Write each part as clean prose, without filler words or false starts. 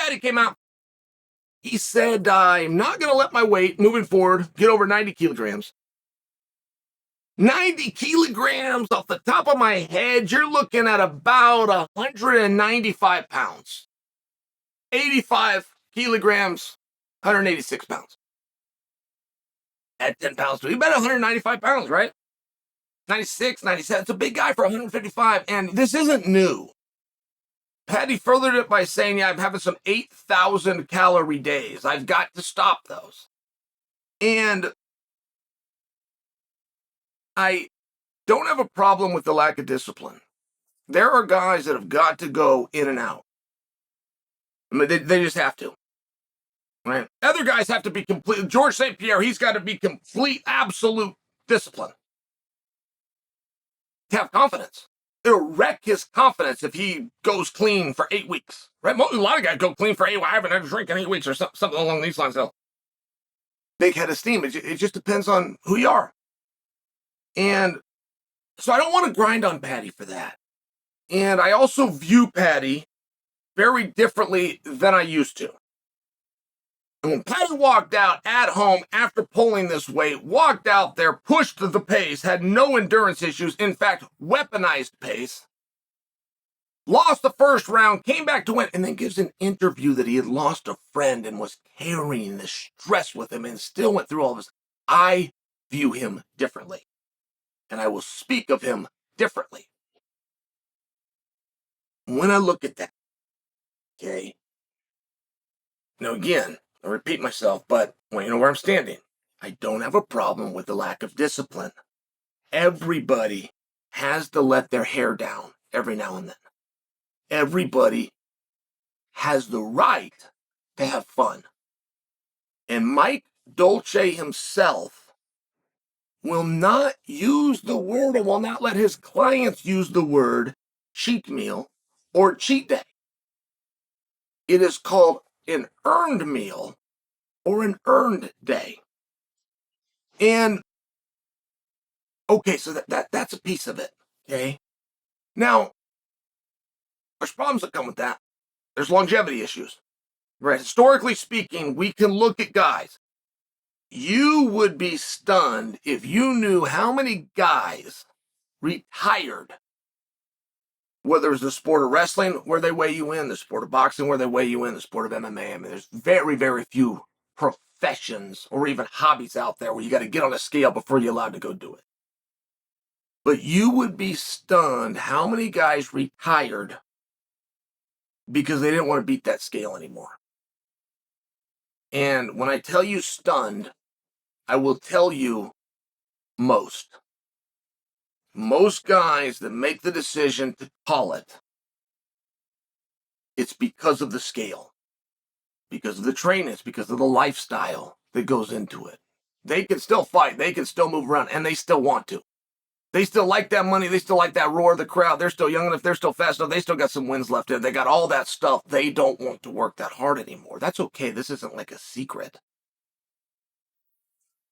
Paddy came out. He said, I'm not going to let my weight moving forward get over 90 kilograms. 90 kilograms off the top of my head, you're looking at about 195 pounds. 85 kilograms, 186 pounds. At 10 pounds, you bet 195 pounds, right? 96, 97. It's a big guy for 155, and this isn't new. Paddy furthered it by saying, I'm having some 8,000 calorie days. I've got to stop those. And I don't have a problem with the lack of discipline. There are guys that have got to go in and out. I mean, they just have to. Right? Other guys have to be complete. George St. Pierre, he's got to be complete, absolute discipline to have confidence. It'll wreck his confidence if he goes clean for 8 weeks. Right? A lot of guys go clean for 8 weeks. I haven't had a drink in 8 weeks or something along these lines. So, big head of steam. It just depends on who you are. And so I don't want to grind on Paddy for that. And I also view Paddy very differently than I used to. And when Paddy walked out at home after pulling this weight, walked out there, pushed the pace, had no endurance issues, in fact, weaponized pace, lost the first round, came back to win, and then gives an interview that he had lost a friend and was carrying the stress with him and still went through all of this. I view him differently, and I will speak of him differently. When I look at that, okay, now again, I repeat myself, but well, you know where I'm standing. I don't have a problem with the lack of discipline. Everybody has to let their hair down every now and then. Everybody has the right to have fun. And Mike Dolce himself will not use the word and will not let his clients use the word cheat meal or cheat day. It is called an earned meal or an earned day. And okay, so that's a piece of it. Okay. Now, there's problems that come with that. There's longevity issues. Right? Historically speaking, we can look at guys. You would be stunned if you knew how many guys retired, whether it's the sport of wrestling where they weigh you in, the sport of boxing where they weigh you in, the sport of MMA. I mean, there's very, very few professions or even hobbies out there where you got to get on a scale before you're allowed to go do it. But you would be stunned how many guys retired because they didn't want to beat that scale anymore. And when I tell you stunned, I will tell you most. Most guys that make the decision to call it, it's because of the scale, because of the training, it's because of the lifestyle that goes into it. They can still fight, they can still move around, and they still want to. They still like that money, they still like that roar of the crowd, they're still young enough, they're still fast enough, they still got some wins left in. They got all that stuff. They don't want to work that hard anymore. That's okay. This isn't like a secret.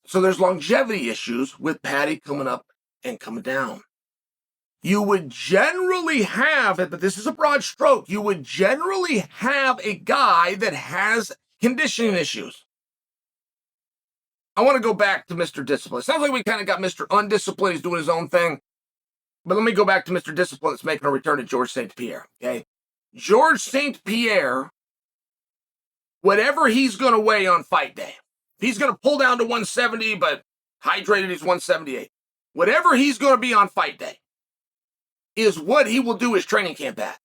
So there's longevity issues with Paddy coming up and coming down. You would generally have, but this is a broad stroke, you would generally have a guy that has conditioning issues. I want to go back to Mr. Discipline. It sounds like we kind of got Mr. Undisciplined. He's doing his own thing. But let me go back to Mr. Discipline that's making a return to George St. Pierre, okay? George St. Pierre, whatever he's going to weigh on fight day, if he's going to pull down to 170, but hydrated, he's 178. Whatever he's going to be on fight day is what he will do his training camp at.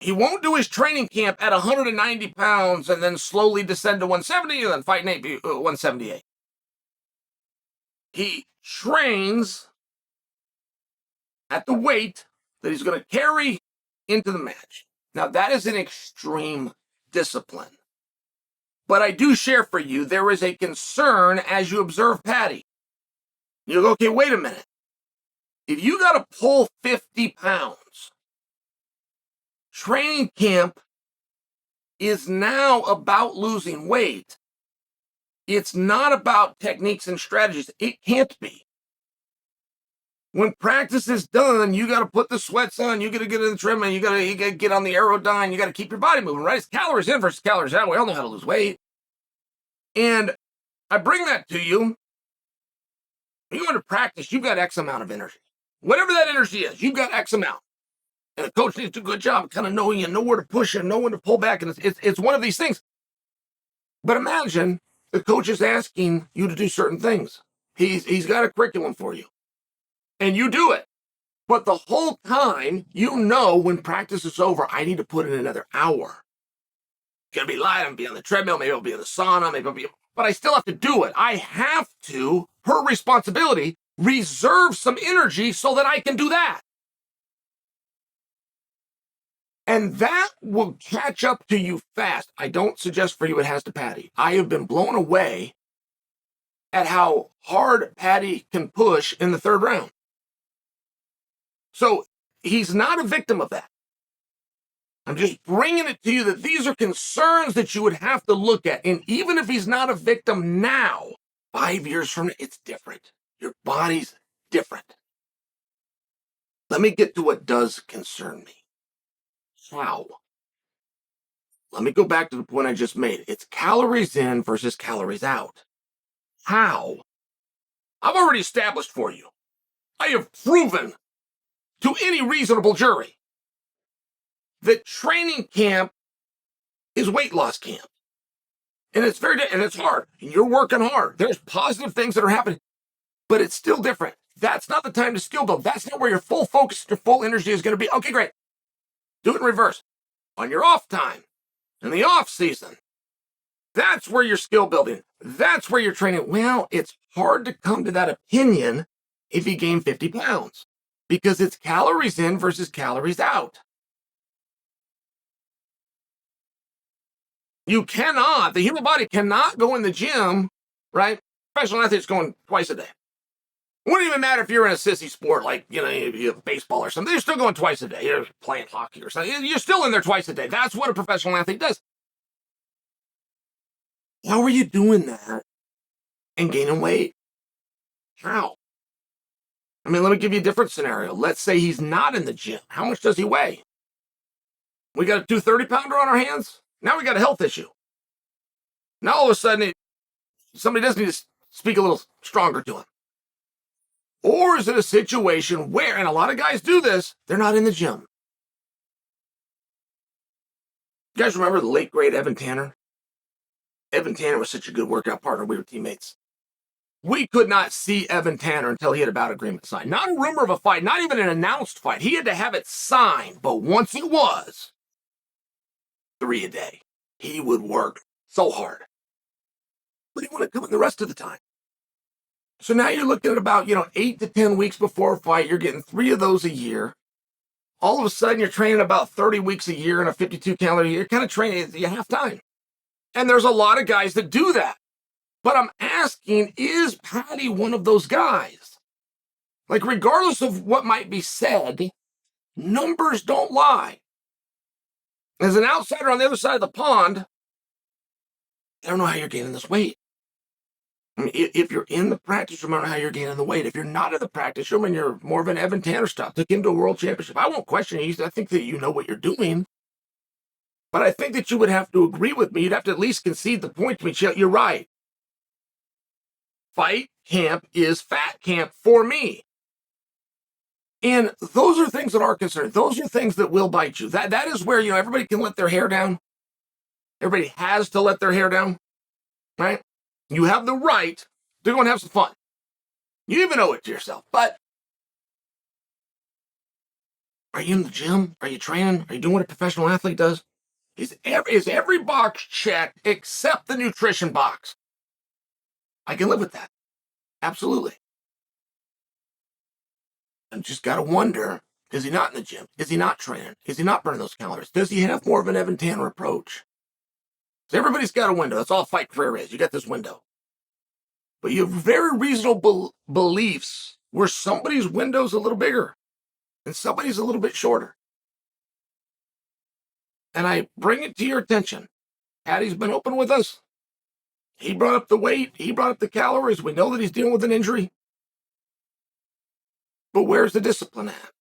He won't do his training camp at 190 pounds and then slowly descend to 170 and then fight 178. He trains at the weight that he's going to carry into the match. Now, that is an extreme discipline. But I do share for you, there is a concern as you observe Paddy. You go, okay, wait a minute. If you got to pull 50 pounds, training camp is now about losing weight. It's not about techniques and strategies. It can't be. When practice is done, you got to put the sweats on. You got to get in the treadmill. You got to get on the Aerodyne. You got to keep your body moving, right? It's calories in versus calories out. We all know how to lose weight. And I bring that to you. When you go into practice, you've got X amount of energy. Whatever that energy is, you've got X amount. And the coach needs to do a good job of kind of knowing you, know where to push and know when to pull back. And it's one of these things. But imagine the coach is asking you to do certain things. He's got a curriculum for you. And you do it. But the whole time, you know when practice is over, I need to put in another hour. It's going to be light. I'm going to be on the treadmill. Maybe I'll be in the sauna. Maybe I'll be... But I still have to do it. I have to, her responsibility, reserve some energy so that I can do that. And that will catch up to you fast. I don't suggest for you it has to Paddy. I have been blown away at how hard Paddy can push in the third round. So he's not a victim of that. I'm just bringing it to you that these are concerns that you would have to look at. And even if he's not a victim now, 5 years from now, it's different. Your body's different. Let me get to what does concern me. How? Let me go back to the point I just made. It's calories in versus calories out. How? I've already established for you. I have proven to any reasonable jury that training camp is weight loss camp. And it's and it's hard. And you're working hard. There's positive things that are happening, but it's still different. That's not the time to skill build. That's not where your full focus, your full energy is going to be. Okay, great. Do it in reverse. On your off time, in the off season, that's where you're skill building. That's where you're training. Well, it's hard to come to that opinion if you gain 50 pounds because it's calories in versus calories out. You cannot, the human body cannot go in the gym, right? Professional athletes going twice a day. It wouldn't even matter if you're in a sissy sport like, you have baseball or something. You're still going twice a day. You're playing hockey or something. You're still in there twice a day. That's what a professional athlete does. How are you doing that and gaining weight? How? I mean, let me give you a different scenario. Let's say he's not in the gym. How much does he weigh? We got a 230-pounder on our hands? Now we got a health issue. Now all of a sudden, somebody does need to speak a little stronger to him. Or is it a situation where, and a lot of guys do this, they're not in the gym? You guys remember the late, great Evan Tanner? Evan Tanner was such a good workout partner. We were teammates. We could not see Evan Tanner until he had a bout agreement signed. Not a rumor of a fight, not even an announced fight. He had to have it signed, but once it was, 3 a day. He would work so hard. But he wouldn't come in the rest of the time. So now you're looking at about, 8 to 10 weeks before a fight. You're getting 3 of those a year. All of a sudden, you're training about 30 weeks a year in a 52-calorie year. You're kind of training you half time. And there's a lot of guys that do that. But I'm asking, is Paddy one of those guys? Like, regardless of what might be said, numbers don't lie. As an outsider on the other side of the pond, I don't know how you're gaining this weight. I mean, if you're in the practice room, I don't know how you're gaining the weight. If you're not in the practice room and you're more of an Evan Tanner style, took him to a world championship, I won't question you. I think that you know what you're doing. But I think that you would have to agree with me. You'd have to at least concede the point to me. Chael, you're right. Fight camp is fat camp for me. And those are things that are concerned. Those are things that will bite you. That is where, everybody can let their hair down. Everybody has to let their hair down, right? You have the right to go and have some fun. You even owe it to yourself. But are you in the gym? Are you training? Are you doing what a professional athlete does? Is every box checked except the nutrition box? I can live with that. Absolutely. I just got to wonder, is he not in the gym? Is he not training? Is he not burning those calories? Does he have more of an Evan Tanner approach? So everybody's got a window. That's all fight career is. You got this window. But you have very reasonable beliefs where somebody's window's a little bigger and somebody's a little bit shorter. And I bring it to your attention. Paddy's been open with us. He brought up the weight. He brought up the calories. We know that he's dealing with an injury. But where's the discipline at?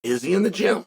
Is he in the gym?